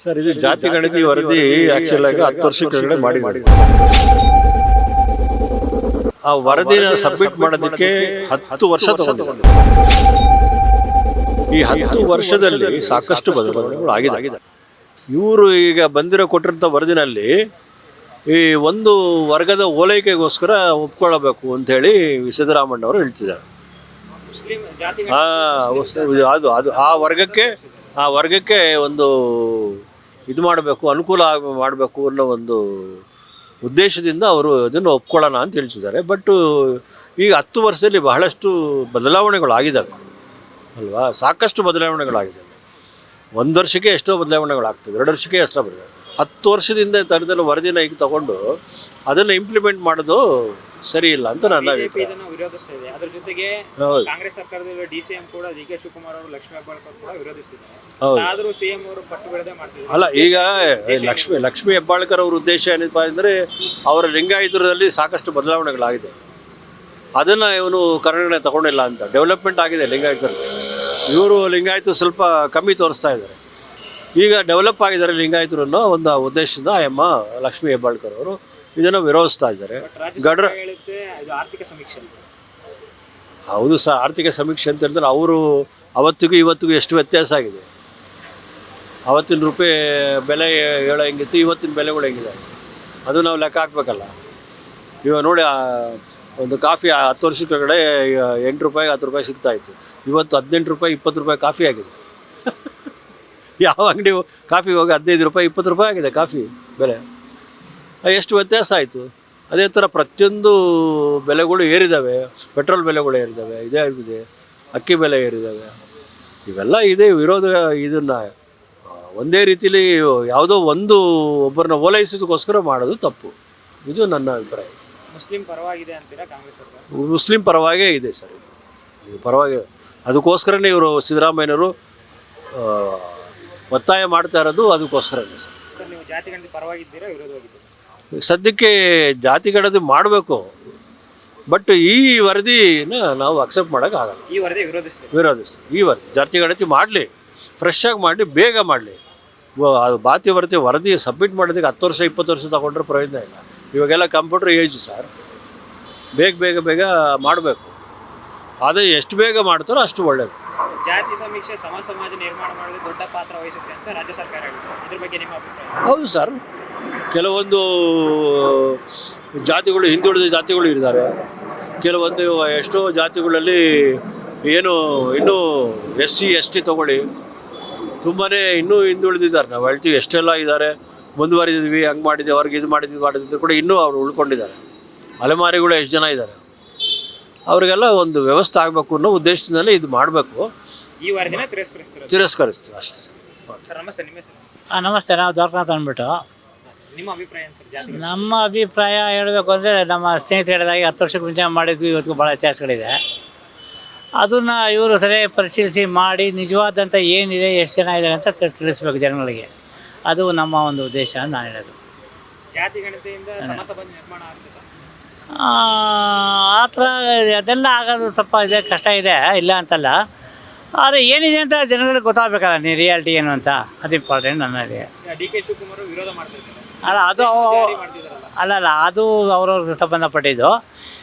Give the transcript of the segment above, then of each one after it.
Sir ಇದು ಜಾತಿ ಗಣತಿ ವರದಿ ಆಕ್ಚುಲ್ ಆಗಿ 10 ವರ್ಷ ಕೆಳಗಡೆ ಮಾಡಿದ್ದಾರೆ. ಆ ವರದಿನ ಸಬ್ಮಿಟ್ ಮಾಡೋದಕ್ಕೆ 10 ವರ್ಷ ತಗೊಂಡಿದೆ. ಈ 10 ವರ್ಷದಲ್ಲಿ ಸಾಕಷ್ಟು ಬದಲಾವಣೆಗಳು ಆಗಿದೆ. ಇವರು ಈಗ ಕೊಟ್ಟಿರೋಂಥ ವರದಿನಲ್ಲಿ ಈ ಒಂದು ವರ್ಗದ ಓಲೈಕೆಗೋಸ್ಕರ ಒಪ್ಕೊಳ್ಳಬೇಕು ಅಂಥೇಳಿ ಸಿದ್ದರಾಮಣ್ಣವರು ಹೇಳ್ತಿದ್ದಾರೆ. ಅದು ಅದು ಆ ವರ್ಗಕ್ಕೆ ಒಂದು ಇದು ಮಾಡಬೇಕು, ಅನುಕೂಲ ಮಾಡಬೇಕು ಅನ್ನೋ ಒಂದು ಉದ್ದೇಶದಿಂದ ಅವರು ಅದನ್ನು ಒಪ್ಕೊಳ್ಳೋಣ ಅಂತ ಹೇಳ್ತಿದ್ದಾರೆ. ಬಟ್ ಈಗ 10 ವರ್ಷದಲ್ಲಿ ಬಹಳಷ್ಟು ಬದಲಾವಣೆಗಳು ಆಗಿದ್ದಾವೆ ಅಲ್ವಾ, ಸಾಕಷ್ಟು ಬದಲಾವಣೆಗಳಾಗಿದ್ದಾವೆ. 1 ವರ್ಷಕ್ಕೆ ಎಷ್ಟೋ ಬದಲಾವಣೆಗಳಾಗ್ತವೆ, 2 ವರ್ಷಕ್ಕೆ ಎಷ್ಟೋ ಬದಲಾವಣೆ. 10 ವರ್ಷದಿಂದ ತರದಲ್ಲಿ ವರದಿನ ಈಗ ತಗೊಂಡು ಅದನ್ನು ಇಂಪ್ಲಿಮೆಂಟ್ ಮಾಡೋದು ಸರಿ ಇಲ್ಲ ಅಂತ ನನ್ನ ಅಭಿಪ್ರಾಯ. ವಿರೋಧಿಸ್ತಾ ಇದೆ. ಅದರ ಜೊತೆಗೆ ಕಾಂಗ್ರೆಸ್ ಸರ್ಕಾರದಲ್ಲಿ ಡಿಸಿಎಂ ಕೂಡ ಡಿ.ಕೆ. ಶಿವಕುಮಾರ್ ಅವರು ಲಕ್ಷ್ಮೀ ಹೆಬ್ಬಾಳ್ಕರ್ ಕೂಡ ವಿರೋಧಿಸ್ತಿದ್ದಾರೆ. ಆದರೂ ಸಿಎಂ ಅವರು ಪಟ್ಟು ಬಿಡದೆ ಮಾಡ್ತಿದ್ದಾರೆ. ಅಲ್ಲ, ಈಗ ಲಕ್ಷ್ಮೀ ಹೆಬ್ಬಾಳ್ಕರ್ ಅವ್ರ ಉದ್ದೇಶ ಏನಪ್ಪಾ ಅಂದರೆ ಅವರ ಲಿಂಗಾಯತರಲ್ಲಿ ಸಾಕಷ್ಟು ಬದಲಾವಣೆಗಳಾಗಿದೆ, ಅದನ್ನು ಇವನು ಕರ್ನಾಟಕ ತಗೊಂಡಿಲ್ಲ ಅಂತ. ಡೆವಲಪ್ಮೆಂಟ್ ಆಗಿದೆ ಲಿಂಗಾಯತರಲ್ಲಿ, ಇವರು ಲಿಂಗಾಯತ ಸ್ವಲ್ಪ ಕಮ್ಮಿ ತೋರಿಸ್ತಾ ಇದ್ದಾರೆ. ಈಗ ಡೆವಲಪ್ ಆಗಿದ್ದಾರೆ ಲಿಂಗಾಯತರು ಅನ್ನೋ ಒಂದು ಉದ್ದೇಶದಿಂದ ಅಮ್ಮ ಲಕ್ಷ್ಮೀ ಹೆಬ್ಬಾಳ್ಕರ್ ಅವರು ಇದನ್ನು ವಿರೋಧಿಸ್ತಾ ಇದ್ದಾರೆ. ಆರ್ಥಿಕ ಸಮೀಕ್ಷೆ ಹೌದು ಸರ್, ಆರ್ಥಿಕ ಸಮೀಕ್ಷೆ ಅಂತ ಹೇಳಿದ್ರೆ ಅವರು ಅವತ್ತಿಗೂ ಇವತ್ತಿಗೂ ಎಷ್ಟು ವ್ಯತ್ಯಾಸ ಆಗಿದೆ. ಅವತ್ತಿನ ರೂಪಾಯಿ ಬೆಲೆ ಹೇಳೋ ಹೆಂಗಿತ್ತು, ಇವತ್ತಿನ ಬೆಲೆಗಳು ಹೆಂಗಿದೆ ಅದು ನಾವು ಲೆಕ್ಕ ಹಾಕ್ಬೇಕಲ್ಲ. ಇವಾಗ ನೋಡಿ, ಒಂದು ಕಾಫಿ 10 ವರ್ಷದ ಕೆಳಗಡೆ 8 ರೂಪಾಯಿ 10 ರೂಪಾಯಿ ಸಿಗ್ತಾಯಿತ್ತು. ಇವತ್ತು 18 ರೂಪಾಯಿ 20 ರೂಪಾಯಿ ಕಾಫಿ ಆಗಿದೆ. ಯಾವ ಅಂಗಡಿ ಕಾಫಿ ಹೋಗಿ 15 ರೂಪಾಯಿ 20 ರೂಪಾಯಿ ಆಗಿದೆ ಕಾಫಿ ಬೆಲೆ. ಎಷ್ಟು ವ್ಯತ್ಯಾಸ ಆಯಿತು. ಅದೇ ಥರ ಪ್ರತಿಯೊಂದು ಬೆಲೆಗಳು ಏರಿದ್ದಾವೆ. ಪೆಟ್ರೋಲ್ ಬೆಲೆಗಳು ಏರಿದ್ದಾವೆ, ಇದೇ ಆಗಿದೆ, ಅಕ್ಕಿ ಬೆಲೆ ಏರಿದ್ದಾವೆ. ಇವೆಲ್ಲ ಇದೆ ವಿರೋಧ. ಇದನ್ನು ಒಂದೇ ರೀತಿಲಿ ಯಾವುದೋ ಒಬ್ಬರನ್ನ ಓಲೈಸೋದಕ್ಕೋಸ್ಕರ ಮಾಡೋದು ತಪ್ಪು. ಇದು ನನ್ನ ಅಭಿಪ್ರಾಯ. ಮುಸ್ಲಿಂ ಪರವಾಗಿದೆ ಅಂತೀರಾ ಕಾಂಗ್ರೆಸ್ ಸರ್ಕಾರ? ಮುಸ್ಲಿಂ ಪರವಾಗೇ ಇದೆ ಸರ್, ಇದು ಪರವಾಗಿ. ಅದಕ್ಕೋಸ್ಕರನೇ ಇವರು ಸಿದ್ದರಾಮಯ್ಯನವರು ಒತ್ತಾಯ ಮಾಡ್ತಾ ಇರೋದು ಅದಕ್ಕೋಸ್ಕರನೇ ಸರ್. ನೀವು ಜಾತಿ ಗಣತಿ ಪರವಾಗಿದ್ದೀರಾ ವಿರೋಧವಾಗಿದ್ದೀರಾ? ಸದ್ಯಕ್ಕೆ ಜಾತಿ ಗಣತಿ ಮಾಡಬೇಕು, ಬಟ್ ಈ ವರದಿನ ನಾವು ಅಕ್ಸೆಪ್ಟ್ ಮಾಡೋಕ್ಕಾಗಲ್ಲ. ಈ ವರದಿ ವಿರೋಧಿಸ್ತೀವಿ. ಈ ಜಾತಿ ಗಣತಿ ಮಾಡಲಿ, ಫ್ರೆಶ್ ಆಗಿ ಮಾಡಲಿ, ಬೇಗ ಮಾಡಲಿ. ಅದು ವರದಿ ಸಬ್ಮಿಟ್ ಮಾಡೋದಕ್ಕೆ 10 ವರ್ಷ 20 ವರ್ಷ ತಗೊಂಡ್ರೆ ಪ್ರಯೋಜನ ಇಲ್ಲ. ಇವಾಗೆಲ್ಲ ಕಂಪ್ಯೂಟರ್ ಏಜ್ ಸರ್, ಬೇಗ ಮಾಡಬೇಕು. ಅದೇ ಎಷ್ಟು ಬೇಗ ಮಾಡ್ತಾರೋ ಅಷ್ಟು ಒಳ್ಳೆಯದು. ಜಾತಿ ಸಮೀಕ್ಷೆ ಸಮಾಜ ನಿರ್ಮಾಣ ಮಾಡೋದು ದೊಡ್ಡ ಪಾತ್ರ ವಹಿಸುತ್ತೆ ಅಂತ ರಾಜ್ಯ ಸರ್ಕಾರ ಹೇಳಿದೆ. ಇದ್ರ ಬಗ್ಗೆ ನಿಮ್ಮ ಅಭಿಪ್ರಾಯ? ಹೌದು ಸರ್, ಕೆಲವೊಂದು ಜಾತಿಗಳು, ಹಿಂದುಳಿದ ಜಾತಿಗಳು ಇದ್ದಾರೆ. ಕೆಲವೊಂದು ಎಷ್ಟೋ ಜಾತಿಗಳಲ್ಲಿ ಇನ್ನೂ SC ST ತಗೊಳ್ಳಿ, ತುಂಬಾ ಇನ್ನೂ ಹಿಂದುಳಿದಿದ್ದಾರೆ. ನಾವು ಹೇಳ್ತೀವಿ ಎಷ್ಟೆಲ್ಲ ಇದ್ದಾರೆ, ಮುಂದುವರಿದ್ವಿ, ಹಂಗೆ ಮಾಡಿದ್ವಿ, ಅವ್ರಿಗೆ ಇದು ಮಾಡಿದ್ವಿ ಕೂಡ ಇನ್ನೂ ಅವರು ಉಳ್ಕೊಂಡಿದ್ದಾರೆ. ಅಲೆಮಾರಿಗಳು ಎಷ್ಟು ಜನ ಇದ್ದಾರೆ, ಅವರಿಗೆಲ್ಲ ಒಂದು ವ್ಯವಸ್ಥೆ ಆಗಬೇಕು ಅನ್ನೋ ಉದ್ದೇಶದಿಂದಲೇ ಇದು ಮಾಡಬೇಕು. ಈ ವರದಿನ ತಿರಸ್ಕರಿಸ್ತೀವಿ ಅಷ್ಟೇ ಸರ್. ನಮಸ್ತೆ, ನಿಮ್ಮ ಹೆಸರು? ನಮಸ್ತೆ, ನಾವು ದ್ವಾರಕನಾಥ್ ಅಂದ್ಬಿಟ್ಟು. ನಿಮ್ಮ ಅಭಿಪ್ರಾಯ ಏನು ಸರ್? ನಮ್ಮ ಅಭಿಪ್ರಾಯ ಹೇಳಬೇಕು ಅಂದರೆ, ನಮ್ಮ ಸ್ನೇಹಿತರು ಹೇಳಿದಾಗೆ 10 ವರ್ಷಕ್ಕೆ ಮುಂಚೆ ಮಾಡಿದ್ವಿ, ಇವತ್ತಿಗೂ ಭಾಳ ವ್ಯತ್ಯಾಸಗಳಿದೆ. ಅದನ್ನು ಇವರು ಸರಿಯಾಗಿ ಪರಿಶೀಲಿಸಿ ಮಾಡಿ ನಿಜವಾದಂಥ ಏನಿದೆ, ಎಷ್ಟು ಜನ ಇದ್ದಾರೆ ಅಂತ ತಿಳಿಸ್ಬೇಕು ಜನಗಳಿಗೆ. ಅದು ನಮ್ಮ ಒಂದು ಉದ್ದೇಶ ಅಂತ ನಾನು ಹೇಳೋದು. ಜಾತಿ ಗಣತಿಯಿಂದ ಸಮಾಜ ನಿರ್ಮಾಣ ಆಗ್ತದೆ ಆ ಥರ ಅದೆಲ್ಲ ಆಗೋದು ಸ್ವಲ್ಪ ಇದೆ, ಕಷ್ಟ ಇದೆ, ಇಲ್ಲ ಅಂತಲ್ಲ. ಆದರೆ ಏನಿದೆ ಅಂತ ಜನಗಳಿಗೆ ಗೊತ್ತಾಗಬೇಕಲ್ಲ, ನೀವು ರಿಯಾಲಿಟಿ ಏನು ಅಂತ. ಅದು ಇಂಪಾರ್ಟೆಂಟ್ ನನ್ನಲ್ಲಿ. ಡಿ.ಕೆ. ಶಿವಕುಮಾರ್ ವಿರೋಧ ಮಾಡ್ತಿದ್ದಾರೆ. ಅಲ್ಲ, ಅದು ಅದು ಅವ್ರವ್ರಿಗೆ ಸಂಬಂಧಪಟ್ಟಿದ್ದು,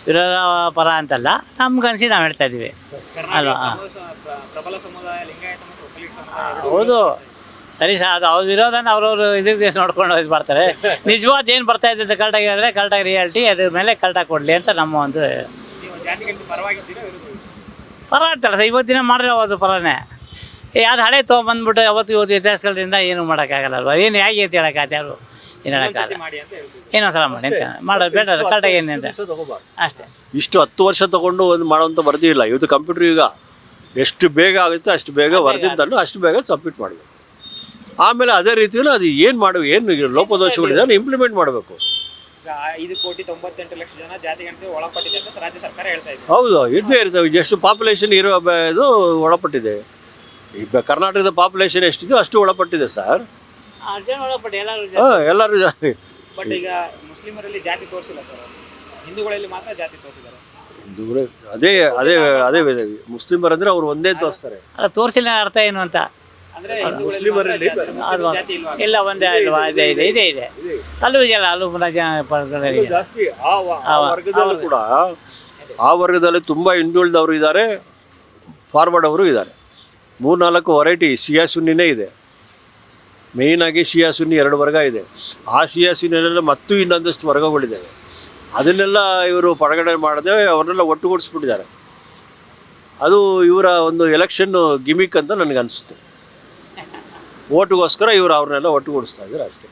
ವಿರೋಧ ಪರ ಅಂತಲ್ಲ. ನಮ್ಗನ್ಸಿ ನಾವು ಹೇಳ್ತಾ ಇದ್ದೀವಿ ಅಲ್ವಾ. ಪ್ರಬಲ ಸಮುದಾಯ ಲಿಂಗಾಯತ ಮತ್ತು ಒಕ್ಕಲಿಗ ಸಮುದಾಯ. ಹೌದು, ಸರಿ ಸರ್. ಅದು ಅವ್ರ ವಿರೋಧನ ಅವ್ರವ್ರು ಇದಕ್ಕೆ ನೋಡ್ಕೊಂಡು ಇದು ಮಾಡ್ತಾರೆ. ನಿಜವಾದ ಏನು ಬರ್ತಾ ಇದೆ ಅಂತ ಕರೆಕ್ಟಾಗಿ ಹೇಳಿದ್ರೆ, ಕರೆಕ್ಟಾಗಿ ರಿಯಾಲಿಟಿ ಅದ್ರ ಮೇಲೆ ಕರೆಕ್ಟಾಗಿ ಕೊಡಲಿ ಅಂತ ನಮ್ಮ ಒಂದು. ಜಾತಿ ಗಣತಿ ಪರವಾಗಿದ್ದೀರಾ ವಿರೋಧ? ಪರ ಅಂತಲ್ಲ ಸರ್, ಇವತ್ತಿನ ಮಾಡಿದ್ರೆ ಅವತ್ತು ಪರನೇ. ಯಾರು ಹಳೆ ತೊಗೊಂಬಂದ್ಬಿಟ್ಟು ಅವತ್ತು ಇವತ್ತು ವ್ಯತ್ಯಾಸಗಳಿಂದ ಏನು ಮಾಡೋಕ್ಕಾಗಲ್ಲಲ್ವ. ಏನು ಹೇಗೆ ಅಂತ ಹೇಳೋಕ್ಕಾಗತ್ತೆ, ಯಾರು ಏನು ಹೇಳೋಕ್ಕಾಗಲ್ಲ. ಏನೋ ಸಲ ಮಾಡಿ ಅಂತ ಮಾಡೋದು ಬೇಡ, ಕರೆಕ್ಟಾಗಿ ಏನು ಅಂತ ಅಷ್ಟೇ. ಇಷ್ಟು 10 ವರ್ಷ ತಗೊಂಡು ಒಂದು ಮಾಡೋವಂಥ ವರದಿ ಇಲ್ಲ. ಇವತ್ತು ಕಂಪ್ಯೂಟರ್ ಈಗ ಎಷ್ಟು ಬೇಗ ಆಗುತ್ತೆ ಅಷ್ಟು ಬೇಗ ವರದಿಂದಲೂ ಅಷ್ಟು ಬೇಗ ಸಬ್ಮಿಟ್ ಮಾಡಬೇಕು. ಆಮೇಲೆ ಅದೇ ರೀತಿಯಲ್ಲೂ ಅದು ಏನು ಲೋಪದೋಷಗಳಿದೆ ಅದನ್ನು ಇಂಪ್ಲಿಮೆಂಟ್ ಮಾಡಬೇಕು. 5,98,00,000 ಜನ ಜಾತಿ ಗಣತಿ ಒಳಪಟ್ಟಿದೆ ಅಂತ ರಾಜ್ಯ ಸರ್ಕಾರ ಹೇಳ್ತಾ ಇದೆ. ಹೌದು, ಇದ್ದೇ ಇರ್ತವೆ. ಎಷ್ಟು ಪಾಪ್ಯುಲೇಷನ್ ಇದು ಒಳಪಟ್ಟಿದೆ. ಈಗ ಕರ್ನಾಟಕದ ಪಾಪ್ಯುಲೇಷನ್ ಎಷ್ಟಿದೆಯೋ ಅಷ್ಟು ಒಳಪಟ್ಟಿದೆ ಸರ್. ಎಲ್ಲರೂ ಜಾತಿ. ಬಟ್ ಈಗ ಮುಸ್ಲಿಮರಲ್ಲಿ ಜಾತಿ ತೋರಿಸಿಲ್ಲ ಸರ್, ಹಿಂದೂಗಳಲ್ಲಿ ಮಾತ್ರ ಜಾತಿ ತೋರಿಸಿದ್ದಾರೆ. ಅದೇ ಮುಸ್ಲಿಮರಂದ್ರೆ ಅವ್ರು ಒಂದೇ ತೋರಿಸ್ತಾರೆ. ಅಲ್ಲ, ತೋರಿಸಿಲ್ಲ ಅರ್ಥ ಏನು ಅಂತ. ಅಂದ್ರೆ ಮುಸ್ಲಿಮರಲ್ಲಿ ಅದು ಜಾತಿ ಇಲ್ವಾ? ಇಲ್ಲ ಒಂದೇ ಅಲ್ವಾ ಇದೆ ಅಲ್ಲೂ ಇದೆಯಲ್ಲ ಅಲ್ಲೂ ಪುನಃ ಪರ್ಗದಲ್ಲಿ ಜಾಸ್ತಿ ಆ ವರ್ಗದಲ್ಲೂ ಕೂಡ ಆ ವರ್ಗದಲ್ಲಿ ತುಂಬ ಹಿಂದುಳಿದವರು ಇದ್ದಾರೆ, ಫಾರ್ವರ್ಡ್ ಅವರು ಇದ್ದಾರೆ. 3-4 ವೆರೈಟಿ ಶಿಯಾ ಸುನ್ನಿನೇ ಇದೆ. ಮೇಯ್ನಾಗಿ ಶಿಯಾ ಸುನ್ನಿ 2 ವರ್ಗ ಇದೆ. ಆ ಶಿಯಾ ಸುನ್ನಿನೆಲ್ಲ ಮತ್ತು ಇನ್ನೊಂದಷ್ಟು ವರ್ಗಗಳಿದ್ದಾವೆ. ಅದನ್ನೆಲ್ಲ ಇವರು ಪರಗಡೆ ಮಾಡದೆ ಅವ್ರನ್ನೆಲ್ಲ ಒಟ್ಟುಗೂಡಿಸ್ಬಿಟ್ಟಿದ್ದಾರೆ. ಅದು ಇವರ ಒಂದು ಎಲೆಕ್ಷನ್ ಗಿಮಿಕ್ ಅಂತ ನನಗನ್ಸುತ್ತೆ. ಓಟ್ಗೋಸ್ಕರ ಇವರು ಅವ್ರನ್ನೆಲ್ಲ ಒಟ್ಟುಗೂಡಿಸ್ತಾ ಇದ್ದಾರೆ ಅಷ್ಟೇ.